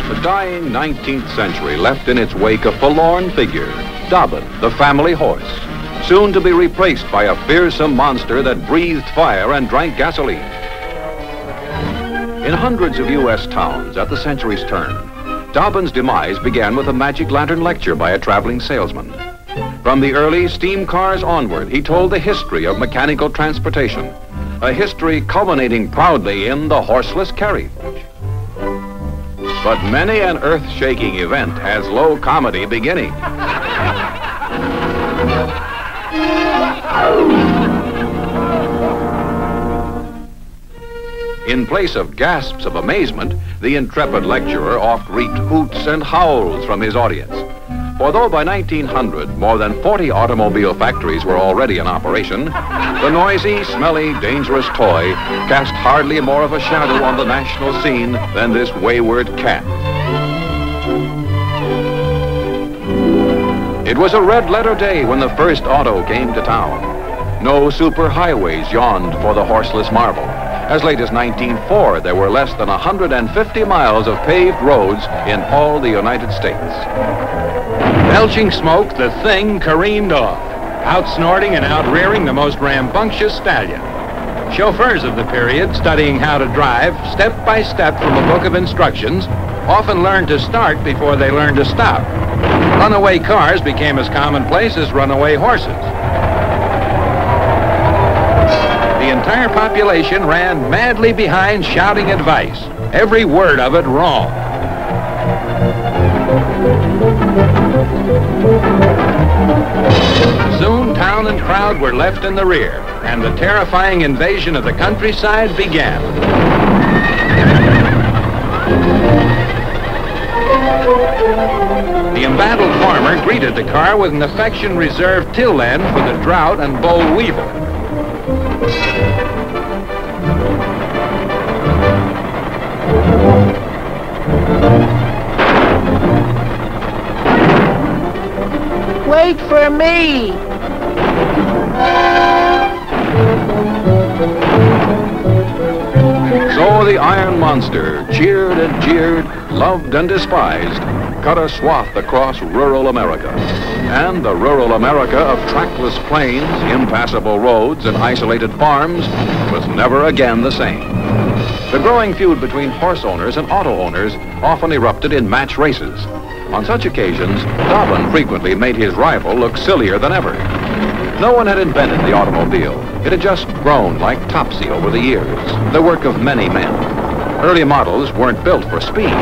The dying 19th century left in its wake a forlorn figure, Dobbin, the family horse, soon to be replaced by a fearsome monster that breathed fire and drank gasoline. In hundreds of U.S. towns at the century's turn, Dobbin's demise began with a magic lantern lecture by a traveling salesman. From the early steam cars onward, he told the history of mechanical transportation, a history culminating proudly in the horseless carriage. But many an earth-shaking event has low comedy beginning. In place of gasps of amazement, the intrepid lecturer oft reaped hoots and howls from his audience. For though by 1900 more than 40 automobile factories were already in operation, the noisy, smelly, dangerous toy cast hardly more of a shadow on the national scene than this wayward cat. It was a red-letter day when the first auto came to town. No superhighways yawned for the horseless marvel. As late as 1904, there were less than 150 miles of paved roads in all the United States. Belching smoke, the thing careened off, out-snorting and out-rearing the most rambunctious stallion. Chauffeurs of the period, studying how to drive, step by step from a book of instructions, often learned to start before they learned to stop. Runaway cars became as commonplace as runaway horses. The entire population ran madly behind shouting advice, every word of it wrong. Soon town and crowd were left in the rear, and the terrifying invasion of the countryside began. The embattled farmer greeted the car with an affection reserved till then for the drought and boll weevil. Wait for me! So the iron monster, cheered and jeered, loved and despised, cut a swath across rural America. And the rural America of trackless plains, impassable roads, and isolated farms was never again the same. The growing feud between horse owners and auto owners often erupted in match races. On such occasions, Dobbin frequently made his rival look sillier than ever. No one had invented the automobile. It had just grown like topsy over the years, the work of many men. Early models weren't built for speed.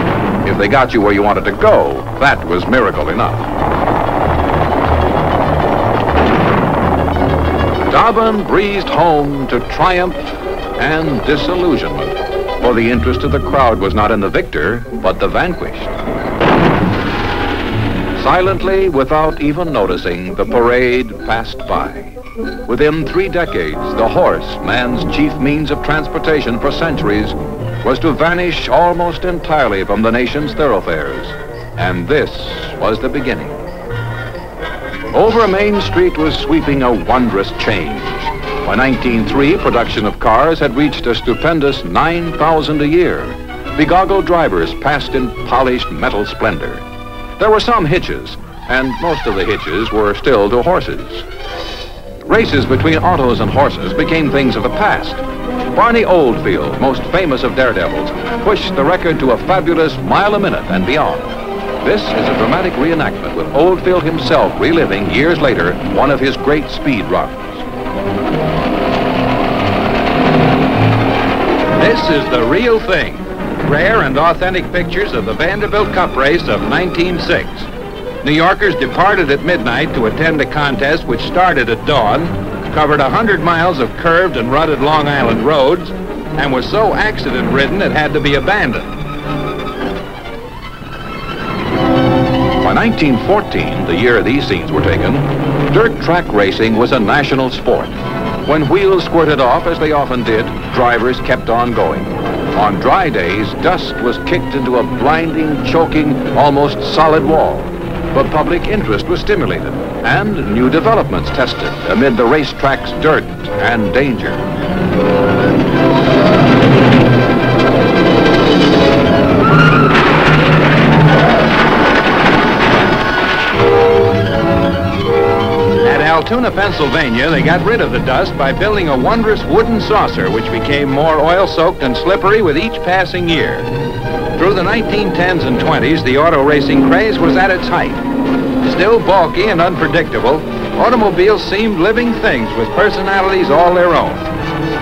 If they got you where you wanted to go, that was miracle enough. Dobbin breezed home to triumph and disillusionment, for the interest of the crowd was not in the victor, but the vanquished. Silently, without even noticing, the parade passed by. Within 3 decades, the horse, man's chief means of transportation for centuries, was to vanish almost entirely from the nation's thoroughfares. And this was the beginning. Over Main Street was sweeping a wondrous change. By 1903, production of cars had reached a stupendous 9,000 a year. Begoggled drivers passed in polished metal splendor. There were some hitches, and most of the hitches were still to horses. Races between autos and horses became things of the past. Barney Oldfield, most famous of daredevils, pushed the record to a fabulous mile a minute and beyond. This is a dramatic reenactment with Oldfield himself reliving years later one of his great speed runs. This is the real thing. Rare and authentic pictures of the Vanderbilt Cup race of 1906. New Yorkers departed at midnight to attend a contest which started at dawn, covered 100 miles of curved and rutted Long Island roads, and was so accident-ridden it had to be abandoned. By 1914, the year these scenes were taken, dirt track racing was a national sport. When wheels squirted off, as they often did, drivers kept on going. On dry days, dust was kicked into a blinding, choking, almost solid wall. But public interest was stimulated, and new developments tested amid the racetrack's dirt and danger. At Altoona, Pennsylvania, they got rid of the dust by building a wondrous wooden saucer which became more oil-soaked and slippery with each passing year. Through the 1910s and 20s, the auto racing craze was at its height. Still bulky and unpredictable, automobiles seemed living things with personalities all their own.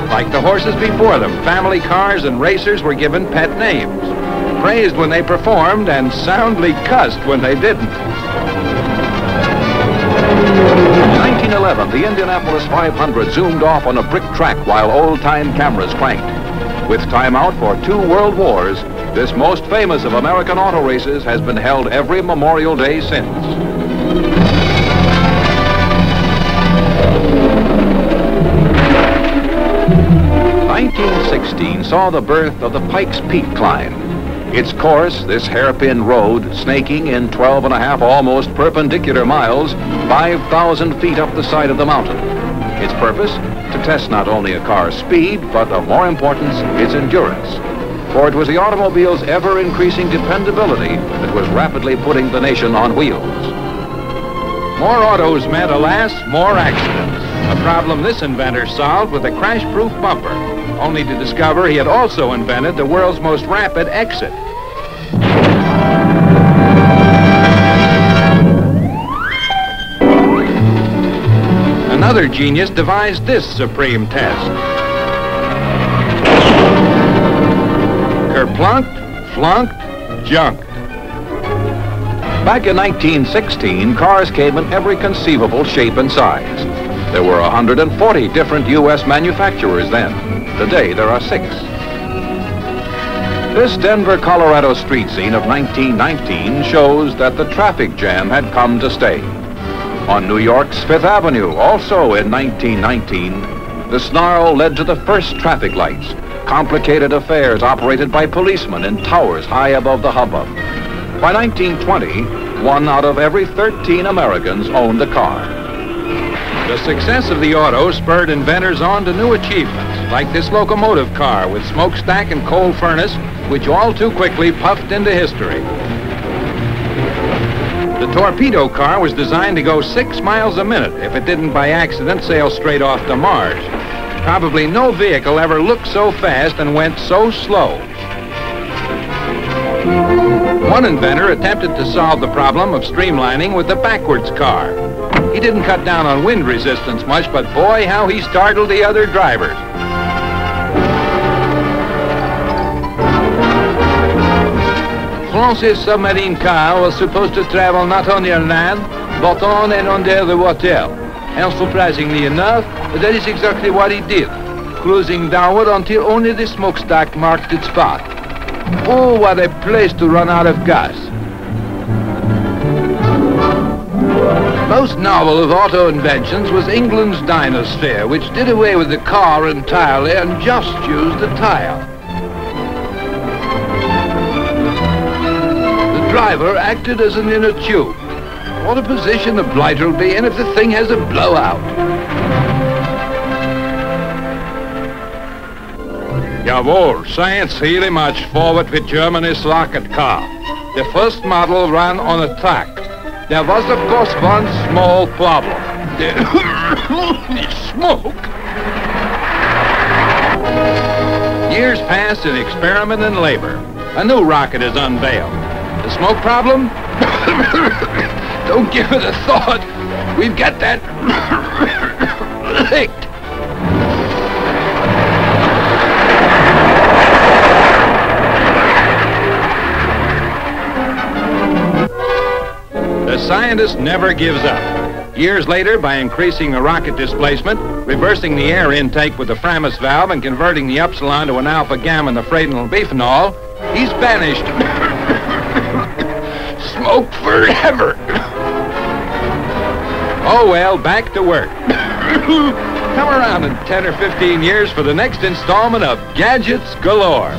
Like the horses before them, family cars and racers were given pet names, praised when they performed and soundly cussed when they didn't. In 1911, the Indianapolis 500 zoomed off on a brick track while old-time cameras clanked. With time out for 2 world wars, this most famous of American auto races has been held every Memorial Day since. 1916 saw the birth of the Pikes Peak climb. Its course, this hairpin road, snaking in 12 and a half almost perpendicular miles, 5,000 feet up the side of the mountain. Its purpose? To test not only a car's speed, but of more importance, its endurance. For it was the automobile's ever-increasing dependability that was rapidly putting the nation on wheels. More autos meant, alas, more accidents. A problem this inventor solved with a crash-proof bumper, only to discover he had also invented the world's most rapid exit. Another genius devised this supreme test. Kerplunked, flunked, junked. Back in 1916, cars came in every conceivable shape and size. There were 140 different U.S. manufacturers then. Today, there are 6. This Denver, Colorado street scene of 1919 shows that the traffic jam had come to stay. On New York's Fifth Avenue, also in 1919, the snarl led to the first traffic lights, complicated affairs operated by policemen in towers high above the hubbub. By 1920, 1 out of every 13 Americans owned a car. The success of the auto spurred inventors on to new achievements, like this locomotive car with smokestack and coal furnace, which all too quickly puffed into history. The torpedo car was designed to go 6 miles a minute if it didn't by accident sail straight off to Mars. Probably no vehicle ever looked so fast and went so slow. One inventor attempted to solve the problem of streamlining with the backwards car. He didn't cut down on wind resistance much, but boy, how he startled the other drivers. France's submarine car was supposed to travel not only on land, but on and under the water. And surprisingly enough, that is exactly what he did, cruising downward until only the smokestack marked its path. Oh, what a place to run out of gas. Most novel of auto inventions was England's Dynasphere, which did away with the car entirely and just used the tire. The driver acted as an inner tube. What a position the blighter will be in if the thing has a blowout. Jawohl, science really marched forward with Germany's rocket car. The first model ran on a track. There was, of course, one small problem. The smoke. Years passed in experiment and labor. A new rocket is unveiled. The smoke problem? Don't give it a thought. We've got that licked. The scientist never gives up. Years later, by increasing the rocket displacement, reversing the air intake with the Framis valve, and converting the upsilon to an alpha-gamma nephratinol biphenol, he's banished smoke forever. Oh, well, back to work. Come around in 10 or 15 years for the next installment of Gadgets Galore.